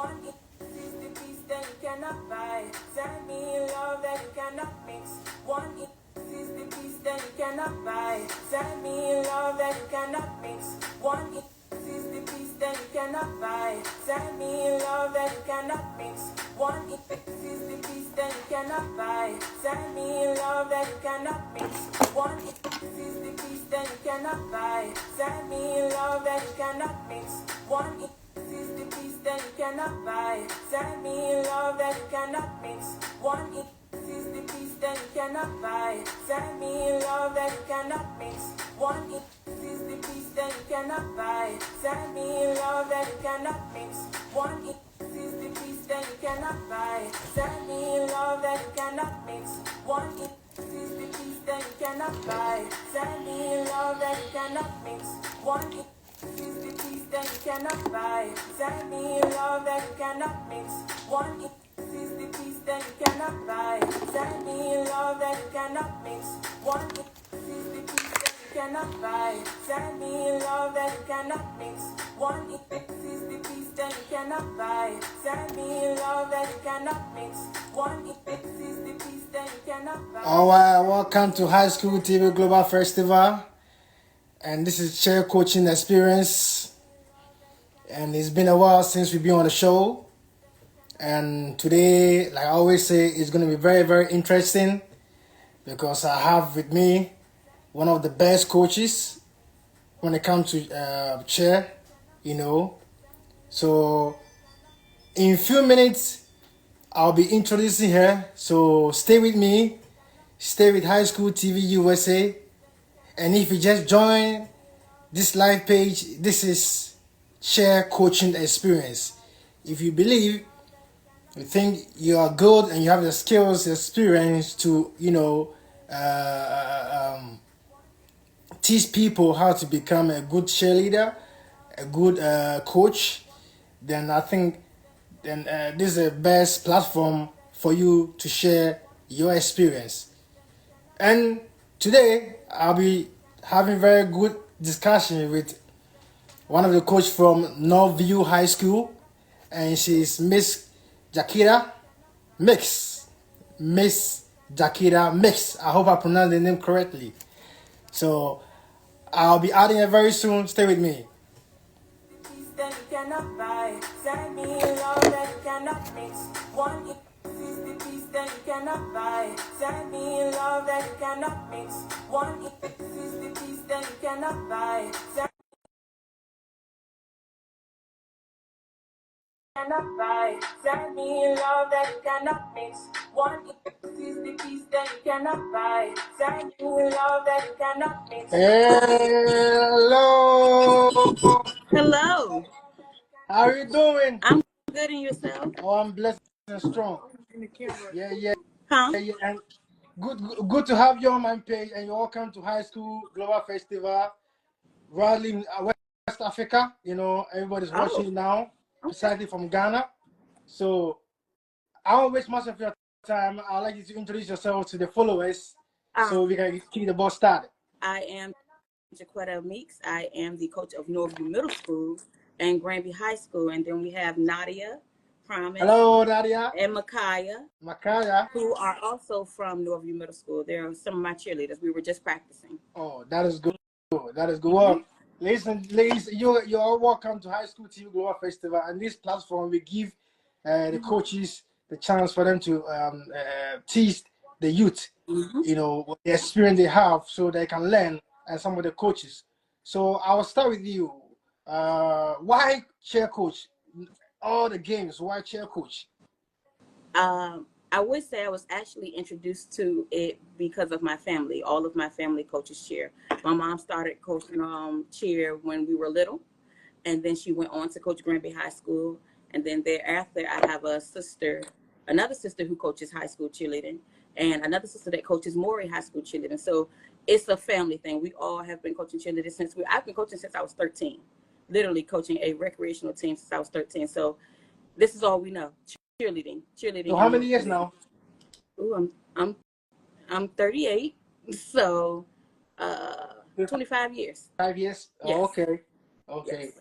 One is the peace that you cannot buy. Send me love that you cannot mix. One is the peace that you cannot buy. Send me love that you cannot mix. One is the peace that you cannot buy. Send me love that you cannot mix. One is the peace that you cannot buy. Send me love that you cannot mix. One is the peace that you cannot buy. Send me love that you cannot mix. One is the peace that you cannot buy. Send me love that you cannot mix. One is the peace that you cannot buy. Send me love that you cannot mix. One is the peace that you cannot buy. Send me love that you cannot mix. One is the peace that you cannot buy. Send me love that you cannot mix. One is the peace that you cannot buy. Send me love that you cannot mix. One is the peace that you cannot buy. Send me love that you cannot mix. One is the peace that you cannot buy. Send me love that you cannot mix. One is the peace that you cannot buy. Send me love that you cannot mix. One is the peace that you cannot buy. Send me love that you cannot mix. One is the peace that you cannot buy. All right, welcome to High School TV Global Festival. And this is Chair Coaching Experience. And it's been a while since we've been on the show. And today, like I always say, it's going to be very, very interesting because I have with me one of the best coaches when it comes to chair, So in a few minutes, I'll be introducing her. So stay with me. Stay with High School TV USA. And if you just join this live page, this is Chair Coaching Experience. If you believe, you think you are good and you have the skills, experience to, teach people how to become a good cheerleader, a good coach, then I think this is the best platform for you to share your experience. And today, I'll be having very good discussion with one of the coach from Norview High School, and she's Miss Jacquetta Meeks. Miss Jacquetta Meeks. I hope I pronounced the name correctly. So I'll be adding it very soon. Stay with me. That you cannot buy. Send me love that you cannot mix. One is the peace that you cannot buy. Send me love that you cannot mix. One is the peace that you cannot buy. Cannot buy. Send me love that you cannot mix. One is the peace that you cannot buy. Send me love that you cannot mix. Hello. Hello. How are you doing? I'm good, and yourself? Oh, I'm blessed and strong. Yeah. Huh? Yeah. And good to have you on my page. And you're welcome to High School Global Festival, Raleigh, West Africa. Everybody's watching now, precisely from Ghana. So I won't waste much of your time. I'd like you to introduce yourself to the followers so we can keep the ball started. I am Jacquetta Meeks. I am the coach of Norview Middle School and Granby High School. And then we have Nadia, Promise. Hello, Nadia. And Makaya. Who are also from Norview Middle School. They're some of my cheerleaders. We were just practicing. Oh, that is good. That is good. Well, ladies, you're all welcome to High School TV Global Festival. And this platform, we give the coaches the chance for them to teach the youth, the experience they have so they can learn, and some of the coaches. So I will start with you. Why chair coach? All the games, why chair coach? I would say I was actually introduced to it because of my family. All of my family coaches cheer. My mom started coaching cheer when we were little, and then she went on to coach Granby High School. And then thereafter, I have another sister who coaches high school cheerleading, and another sister that coaches Maury High School cheerleading. So it's a family thing. We all have been coaching cheerleading I've been coaching since I was 13, literally coaching a recreational team since I was 13. So this is all we know. Cheerleading. So how many years now? Ooh, I'm 38, so 25 years. 5 years. Yes. Oh, okay. Yes.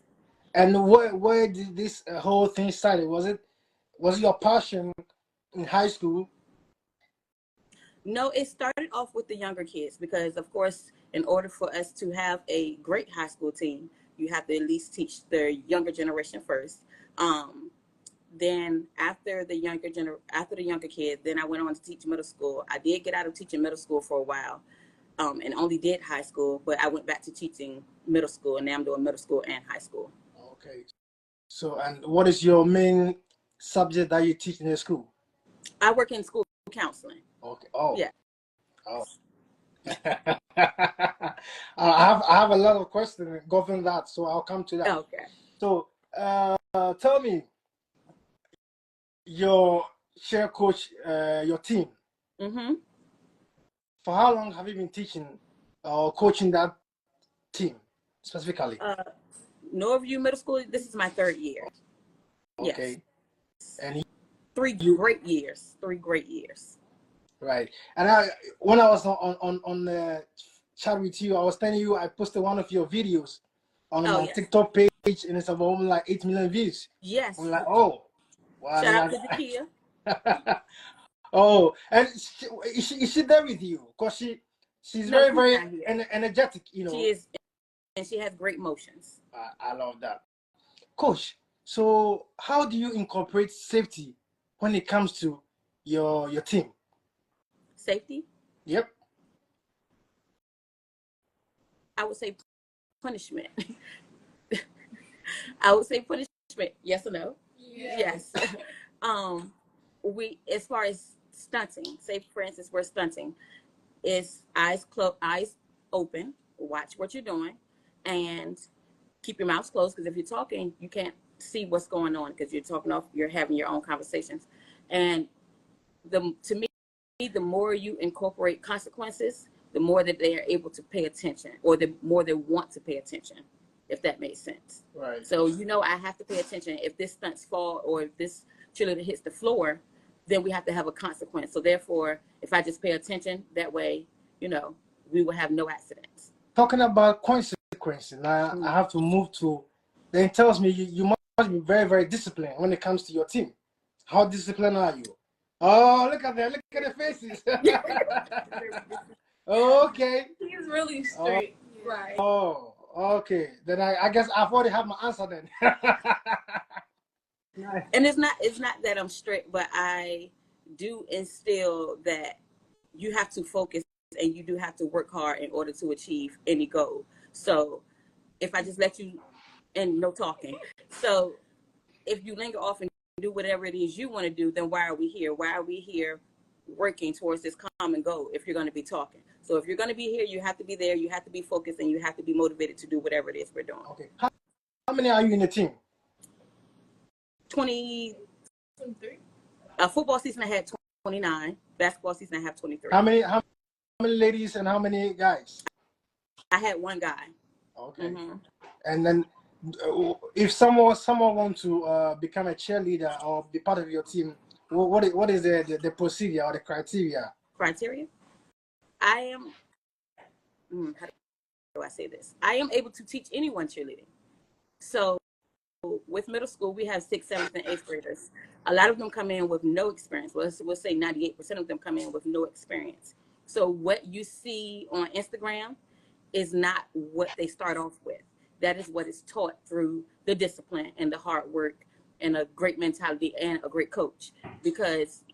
And where did this whole thing started? Was it your passion in high school? No, it started off with the younger kids because, of course, in order for us to have a great high school team, you have to at least teach the younger generation first. Then after the younger kids, then I went on to teach middle school. I did get out of teaching middle school for a while, and only did high school, but I went back to teaching middle school, and now I'm doing middle school and high school. Okay. So, and what is your main subject that you teach in the school? I work in school counseling. Okay. Oh. Yeah. Oh. I have a lot of questions govern that, so I'll come to that. Okay. So, tell me, your chair coach, your team. Mm-hmm. For how long have you been teaching or coaching that team specifically? Norview Middle School. This is my 3rd year. Okay. Yes. And 3 great years. 3 great years. Right. And when I was on the chat with you, I was telling you I posted one of your videos on my TikTok page, and it's about like 8 million views. Yes. I'm like, oh, wow. Shout out to Jacquetta. Oh, and is she there with you? Because she's very energetic, you know. She is, and she has great motions. I love that. Coach, so how do you incorporate safety when it comes to your team? Safety? Yep. I would say punishment. I would say punishment. Yes or no? Yes. We, as far as stunting, say for instance we're stunting, is eyes closed, eyes open, watch what you're doing, and keep your mouth closed, because if you're talking, you can't see what's going on because you're talking off, you're having your own conversations. And to me, the more you incorporate consequences, the more that they are able to pay attention, or the more they want to pay attention, if that makes sense. Right. So, I have to pay attention. If this stunts fall or if this cheerleader hits the floor, then we have to have a consequence. So therefore, if I just pay attention, that way, we will have no accidents. Talking about consequences, now I have to move to, then it tells me you must be very, very disciplined when it comes to your team. How disciplined are you? Oh, look at that. Look at the faces. Okay. He's really straight. Right. Oh, okay. Then I guess I've already have my answer then. And it's not that I'm strict, but I do instill that you have to focus and you do have to work hard in order to achieve any goal. So if I just let you, and no talking, so if you linger off and do whatever it is you want to do, then why are we here? Why are we here working towards this common goal if you're going to be talking? So if you're going to be here, you have to be there, you have to be focused, and you have to be motivated to do whatever it is we're doing. Okay. How many are you in the team? 23. Football season I had 29. Basketball season I have 23. How many ladies and how many guys? I had 1 guy. Okay. Mm-hmm. And then if someone wants to become a cheerleader or be part of your team, what is the procedure or the criteria? Criteria? I am, how do I say this? I am able to teach anyone cheerleading. So with middle school, we have 6th, 7th, and 8th graders. A lot of them come in with no experience. We'll say 98% of them come in with no experience. So what you see on Instagram is not what they start off with. That is what is taught through the discipline and the hard work and a great mentality and a great coach. Because,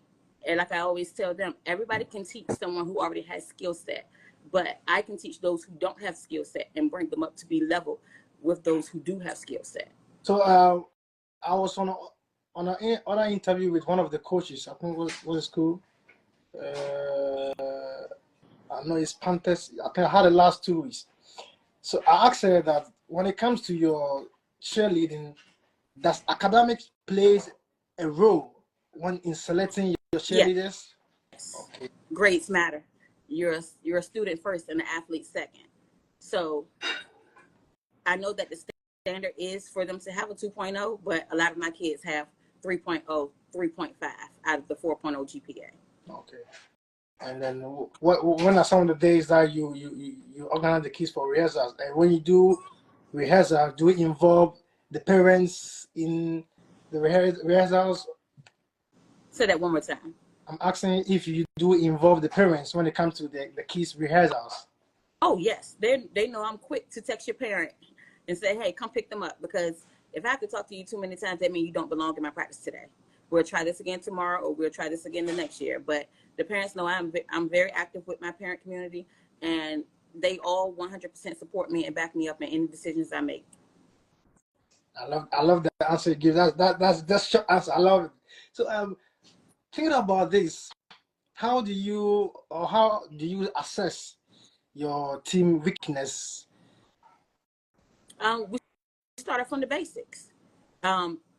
and like I always tell them, everybody can teach someone who already has skill set, but I can teach those who don't have skill set and bring them up to be level with those who do have skill set. So I was on an interview with one of the coaches. I think was his school. I know it's Panthers. I think I had the last 2 weeks. So I asked her that when it comes to your cheerleading, does academics plays a role when in selecting your cheerleaders? Yes. Okay. Grades matter. You're a student first and an athlete second. So I know that the standard is for them to have a 2.0, but a lot of my kids have 3.0, 3.5 out of the 4.0 GPA. Okay. And then when are some of the days that you organize the kids for rehearsals? And when you do rehearsals, do it involve the parents in the rehearsals? Say that one more time. I'm asking if you do involve the parents when it comes to the kids' rehearsals. Oh yes, they know I'm quick to text your parent and say, hey, come pick them up, because if I have to talk to you too many times, that means you don't belong in my practice today. We'll try this again tomorrow, or we'll try this again the next year. But the parents know I'm very active with my parent community, and they all 100% support me and back me up in any decisions I make. I love the answer you give. That's short answer. I love it. So thinking about this, how do you assess your team weakness? We started from the basics.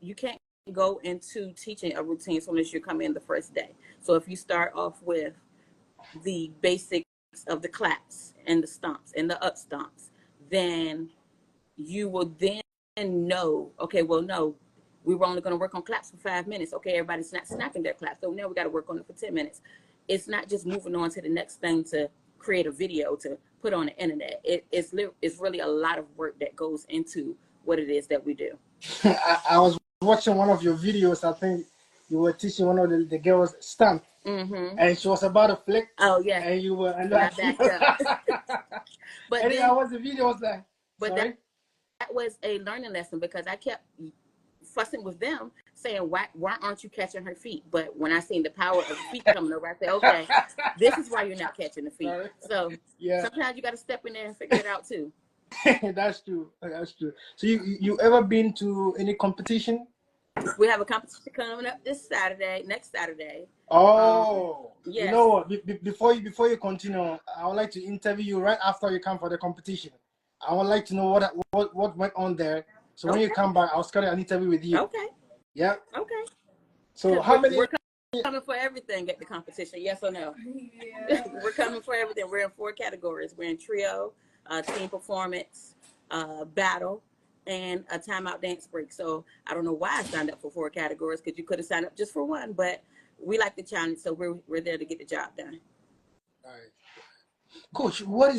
You can't go into teaching a routine as soon as you come in the first day. So if you start off with the basics of the claps and the stomps and the up stomps, then you will then know, okay, well, no, we were only going to work on claps for 5 minutes. Okay, everybody's not snapping their claps, so now we got to work on it for 10 minutes. It's not just moving on to the next thing to create a video to put on the internet. It's really a lot of work that goes into what it is that we do. I was watching one of your videos. I think you were teaching one of the girls stamp, and she was about to flick. Oh yeah, and you were and I backed up. But and then, I was the video was like, but sorry? that was a learning lesson, because I kept fussing with them, saying, why aren't you catching her feet? But when I seen the power of the feet coming over, I said, okay, this is why you're not catching the feet. Sorry. So Yeah, sometimes you got to step in there and figure it out too. that's true. That's true. So you ever been to any competition? We have a competition coming up next Saturday. Oh, yes. You know what? Before you continue, I would like to interview you right after you come for the competition. I would like to know what went on there. So when you come back, I'll schedule an interview with you. Okay. Yeah. Okay. So how many? We're coming for everything at the competition. Yes or no? Yeah. We're coming for everything. We're in 4 categories. We're in trio, team performance, battle, and a timeout dance break. So I don't know why I signed up for 4 categories, because you could have signed up just for one, but we like the challenge, so we're there to get the job done. All right. Coach, what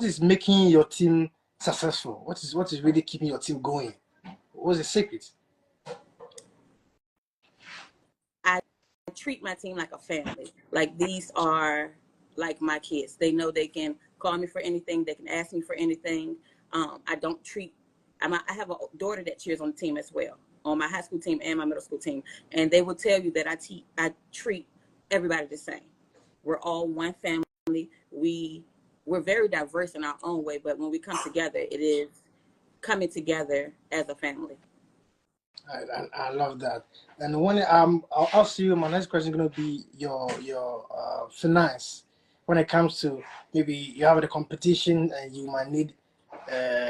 is making your team successful? What is really keeping your team going? What's the secret? I treat my team like a family. Like, these are like my kids. They know they can call me for anything. They can ask me for anything. I don't treat. I have a daughter that cheers on the team as well, on my high school team and my middle school team, and they will tell you that I treat everybody the same. We're all one family. We're very diverse in our own way, but when we come together, it is coming together as a family. I love that. And when I'll ask you, my next question is going to be your finance. When it comes to maybe you have a competition and you might need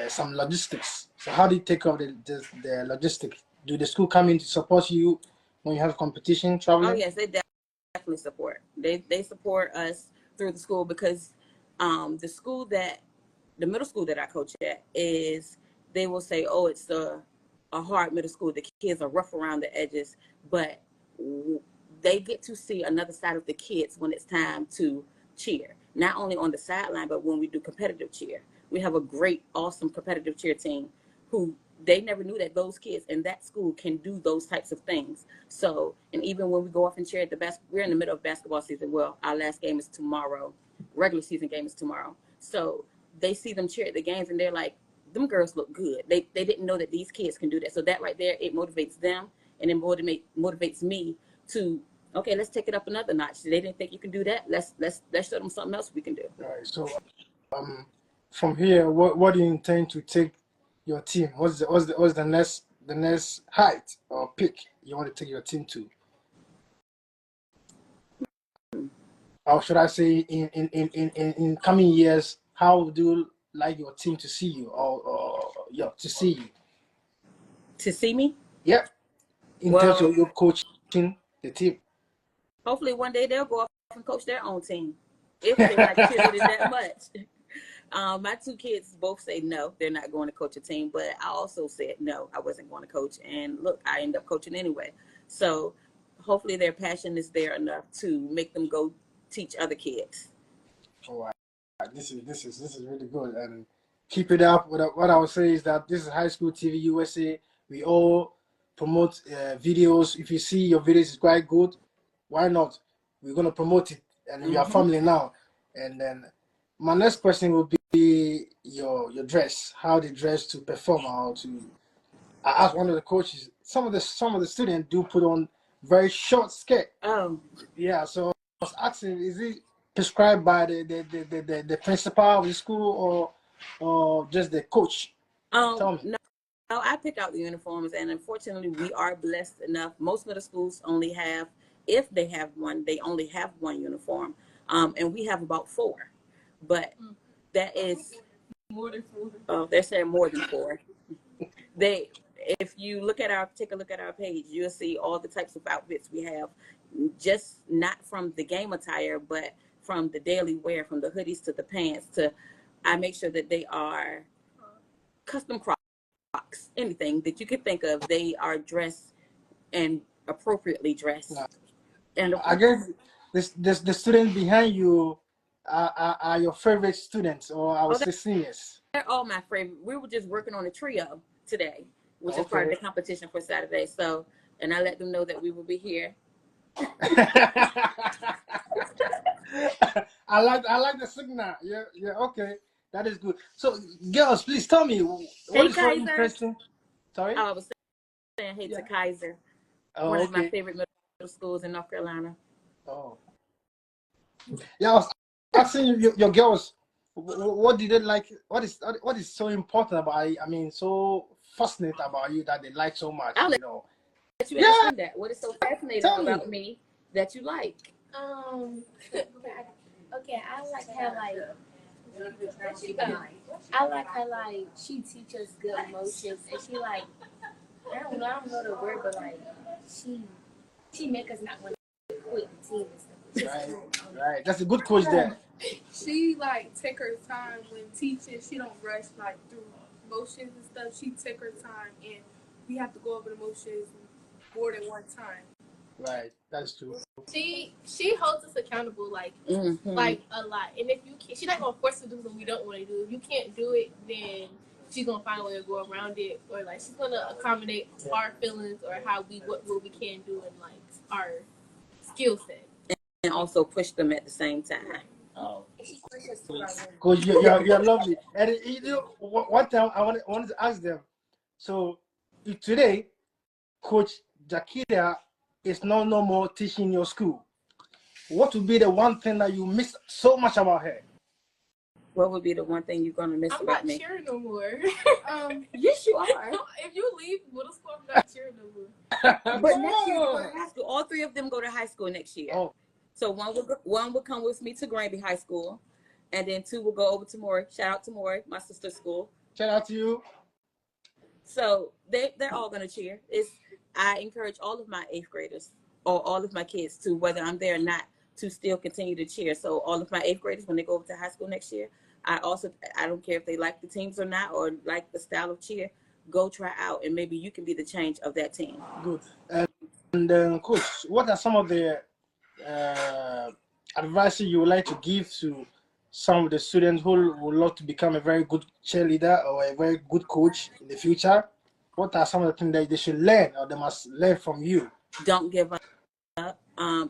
some logistics. So how do you take care of the logistics? Do the school come in to support you when you have competition traveling? Oh yes, they definitely support. They support us through the school, because the middle school that I coach at is, they will say, oh, it's a hard middle school. The kids are rough around the edges, but they get to see another side of the kids when it's time to cheer. Not only on the sideline, but when we do competitive cheer. We have a great, awesome competitive cheer team who they never knew that those kids in that school can do those types of things. So, and even when we go off and cheer at we're in the middle of basketball season. Well, our last game is tomorrow. Regular season game is tomorrow. So they see them cheer at the games and they're like, them girls look good. They didn't know that these kids can do that. So that right there, it motivates them, and it motivates me to, okay, let's take it up another notch. They didn't think you can do that. Let's show them something else we can do. All right. So from here, what do you intend to take your team? What's the next height or peak you want to take your team to? Or should I say in coming years, how would you like your team to see you or to see you? To see me? Yeah. In terms of your coaching the team. Hopefully one day they'll go off and coach their own team, if they like cheerleading that much. My 2 kids both say no, they're not going to coach a team, but I also said no, I wasn't going to coach, and look, I ended up coaching anyway. So hopefully their passion is there enough to make them go teach other kids. Oh, this is really good, and keep it up. What I would say is that this is High School TV USA. We all promote videos. If you see your videos is quite good, why not? We're gonna promote it, and we are family now. And then my next question will be your dress, how they dress to perform, how to. I asked one of the coaches. Some of the students do put on very short skirt. Oh, Yeah, so I was asking, is it prescribed by the principal of the school or just the coach? Tell me. no. No, I pick out the uniforms, and unfortunately, we are blessed enough. Most middle schools only have, if they have one, they only have one uniform, and we have about four. But that is More than 4. oh, they're saying more than four. They, if you take a look at our page, you'll see all the types of outfits we have, just not from the game attire, but from the daily wear, from the hoodies to the pants to. I make sure that they are custom Crocs, anything that you could think of, they are dressed and appropriately dressed. Yeah. And I guess the students behind you are your favorite students, or I would say seniors. they're all my favorite. We were just working on a trio today, which is part of Okay. the competition for Saturday. So, and I let them know that we will be here. I like the signal. Yeah, okay. That is good. So girls, please tell me what is so Kaiser. interesting. Sorry? I was saying hey to Kaiser, Oh, one of my okay. favorite middle schools in North Carolina. Oh. Yeah, I was asking your girls, what did they like? What is so important about you? I mean, so fascinating about you that they like so much, I'll you know? let you explain that. What is so fascinating Tell me. about me that you like? Okay, I like how like she teaches good emotions, and she like I don't know the word, but like she make us not want to quit the team and stuff. Right. That's a good coach there. She like take her time when teaching. She don't rush like through motions and stuff. She take her time, and we have to go over the motions more than one time. Right. That's true. She holds us accountable like like a lot, and if you can't, she's not gonna force us to do something we don't want to do. If you can't do it, then she's gonna find a way to go around it, or like she's gonna accommodate our feelings or how what we can do and like our skill set, and also push them at the same time. Oh. she pushes to our Because you're lovely. And you know, one time I wanted to ask them. So if today, Coach Jacquetta is no more teaching your school, what would be the one thing that you miss so much about her? What would be the one thing you're gonna miss I'm about not me? cheering no more. Yes, you are. If you leave middle school, I'm not cheering no more. But next year you go to high school. All three of them go to high school next year. Oh. So one will come with me to Granby High School, and then two will go over to Maury. Shout out to Maury, my sister's school. Shout out to you. So they're all gonna cheer. I encourage all of my 8th graders or all of my kids to, whether I'm there or not, to still continue to cheer. So all of my 8th graders, when they go over to high school next year, I don't care if they like the teams or not, or like the style of cheer, go try out, and maybe you can be the change of that team. Good. And Coach, what are some of the advice you would like to give to some of the students who would love to become a very good cheerleader or a very good coach in the future? What are some of the things that they should learn or they must learn from you? Don't give up.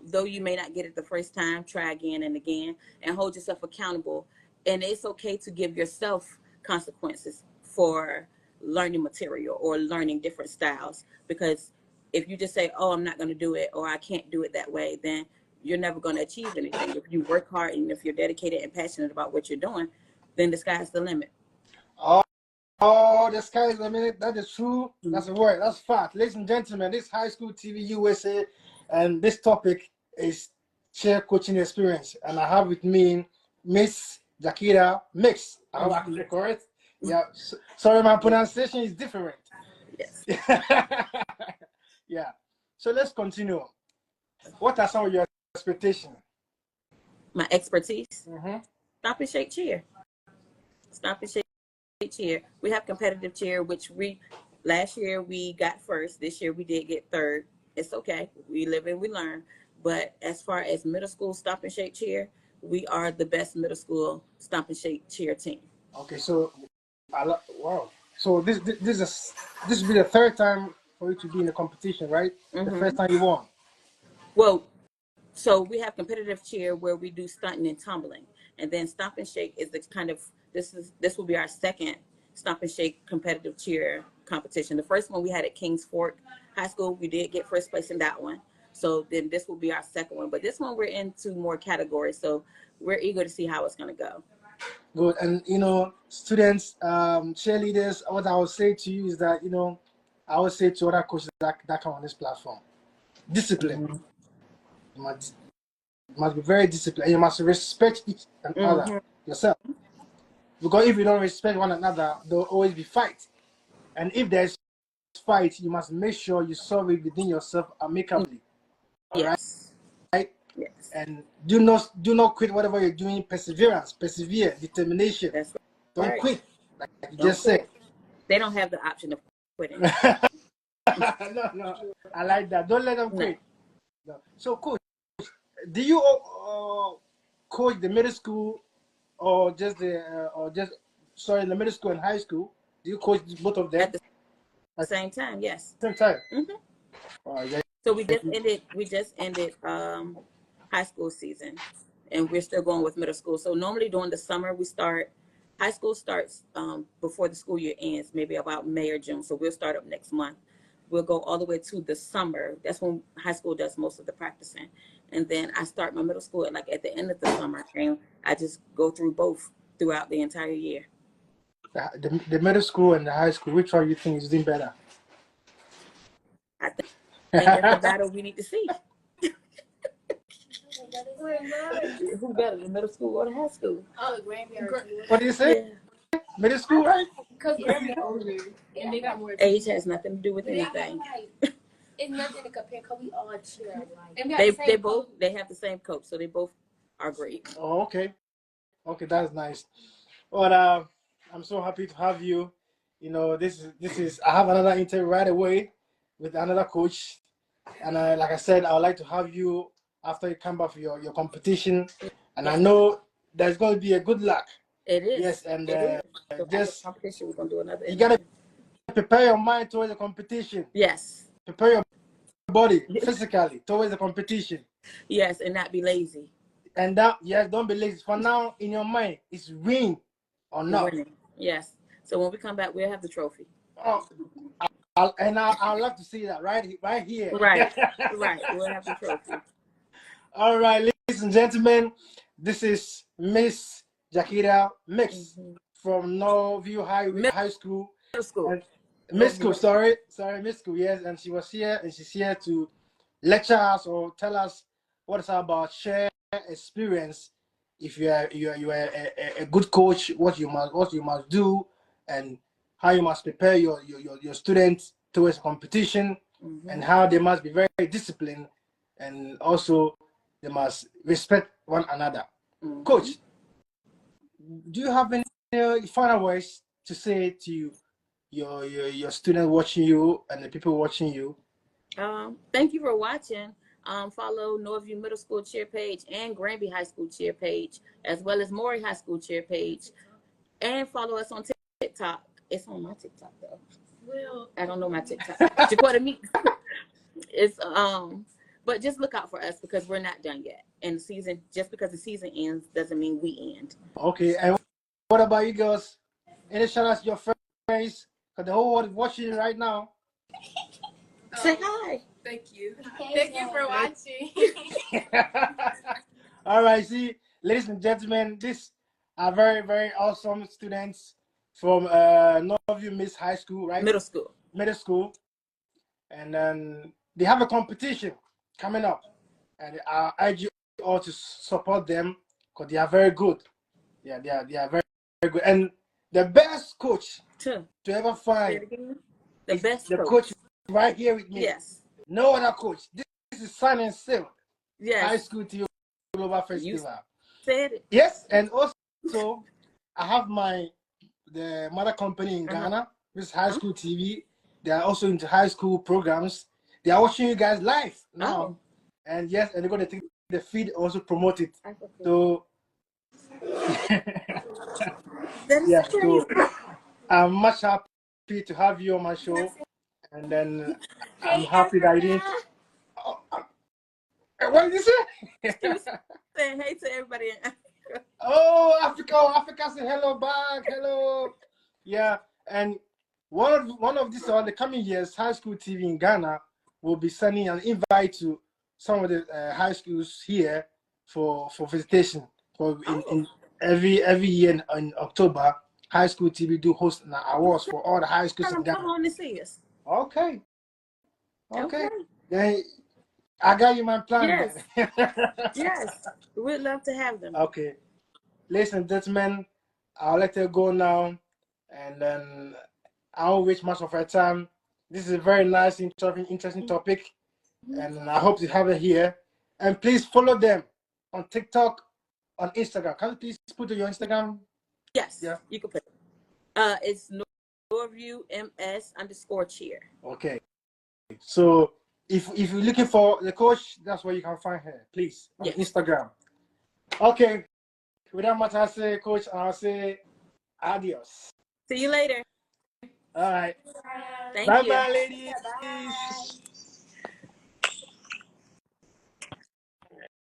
Though you may not get it the first time, try again and again, and hold yourself accountable. And it's okay to give yourself consequences for learning material or learning different styles, because if you just say, oh, I'm not going to do it, or I can't do it that way, then you're never going to achieve anything. If you work hard and if you're dedicated and passionate about what you're doing, then the sky's the limit. Oh, the sky's the limit. That is true. That's a word. That's fact. Ladies and gentlemen, this High School TV USA, and this topic is cheer coaching experience. And I have with me Miss Jacquetta Meeks. I hope I'm correct. Yeah. Sorry, my pronunciation is different. Yes. Yeah. So let's continue. What are some of your expectations? My expertise. Mm-hmm. Stop and shake cheer. Stop and shake cheer. We have competitive cheer, which last year we got first. This year we did get third. It's okay. We live and we learn. But as far as middle school stop and shake cheer, we are the best middle school stomp and shake cheer team. Okay, so wow. So this will be the third time for you to be in the competition, right? The first time you won. Well, so we have competitive cheer where we do stunting and tumbling, and then stomp and shake is the kind of this will be our second stomp and shake competitive cheer competition. The first one we had at Kings Fork High School, we did get first place in that one. So then this will be our second one, but this one we're into more categories, so we're eager to see how it's going to go. Good. And students, cheerleaders, what I would say to you is that I would say to other coaches that come on this platform, discipline. You must be very disciplined. You must respect each and other yourself. Because if you don't respect one another, there'll always be fight. And if there's fight, you must make sure you solve it within yourself amicably. All right? Yes. Yes. And do not quit whatever you're doing. Persevere, determination. That's Don't right. quit, like you Don't just quit. said. They don't have the option of quitting. No, I like that. Don't let them quit. No. So, coach, do you coach the middle school or just the middle school and high school? Do you coach both of them At the same time? Yes. same time? Mm-hmm. So we just ended high school season, and we're still going with middle school. So normally during the summer high school starts before the school year ends, maybe about May or June. So we'll start up next month. We'll go all the way to the summer. That's when high school does most of the practicing. And then I start my middle school at the end of the summer, and I just go through both throughout the entire year. The middle school and the high school, which one you think is doing better? I think that's the battle we need to see. Who better, the middle school or the high school? Oh, the grandparents. What do you say? Yeah. Middle school, right? Because they're older and they got more. Age has nothing to do with anything. It's nothing to compare because we all cheer alike. They have the same coach, so they both are great. Oh, okay. Okay, that's nice. But I'm so happy to have you. This is I have another interview right away with another coach, and like I said, I would like to have you after you come back for your competition, and I know there's going to be a good luck. It is. Yes, and so just competition, we're gonna do another. You gotta prepare your mind towards the competition. Yes. Prepare your body physically towards the competition. Yes, and not be lazy. And don't be lazy. For now, in your mind, it's win or not. Winning. Yes. So when we come back, we'll have the trophy. Oh, I'd love to see that right here. Right. Right. We'll have the trophy. All right, ladies and gentlemen, this is Miss Jacquetta Meeks from Norview High School. Middle school. Miss School, sorry, Miss School, yes, and she was here, and she's here to lecture us or tell us what it's about, share experience. If you are a good coach, what you must do, and how you must prepare your students towards competition, and how they must be very disciplined, and also they must respect one another. Coach, do you have any final words to say to your student watching you and the people watching you? Thank you for watching. Follow Norview Middle School cheer page and Granby High School cheer page, as well as Maury High School cheer page, and follow us on TikTok. It's on my TikTok though. Well, I don't know my TikTok. Jacquetta Meeks. It's but just look out for us because we're not done yet. And the season, just because the season ends, doesn't mean we end. Okay, and what about you girls? Any shout outs to your friends? Because the whole world is watching right now. Say hi. Thank you. Thank you for watching. All right, see, ladies and gentlemen, these are very, very awesome students from Norview Miss High School, right? Middle school. And then they have a competition coming up. And I urge you all to support them because they are very good. Yeah, they are very, very good. And the best coach to ever find the coach right here with me. Yes. No other coach. This is Sun and Silk. Yes. High School to Global Festival. You said it. Yes, and also I have the mother company in Ghana, this High School TV. They are also into high school programs. They are watching you guys live now. And yes, and they're going to take the feed, also promote it. So, yeah, so I'm much happy happy to have you on my show, and then I'm happy that you didn't. Oh, what did you say? She was saying hey to everybody. Oh, Africa! Africa say hello back. Hello. Yeah, and one of these the coming years, high school TV in Ghana will be sending an invite to some of the high schools here for visitation. For in every year in October, high school TV do host an awards for all the high schools in Come Ghana. on and see us. Okay. Then I got you my plan. Yes. Then. Yes. We'd love to have them. Okay. Ladies and gentlemen, I'll let her go now, and then I won't waste much of her time. This is a very nice, interesting topic, and I hope to have her here. And please follow them on TikTok, on Instagram. Can you please put your Instagram? Yes. Yeah. You can put it. It's Norview MS_cheer. Okay. So if you're looking for the coach, that's where you can find her. Please on Instagram. Okay. Without much, I say, coach, I'll say adios. See you later. All right. Thank Bye you. bye, ladies.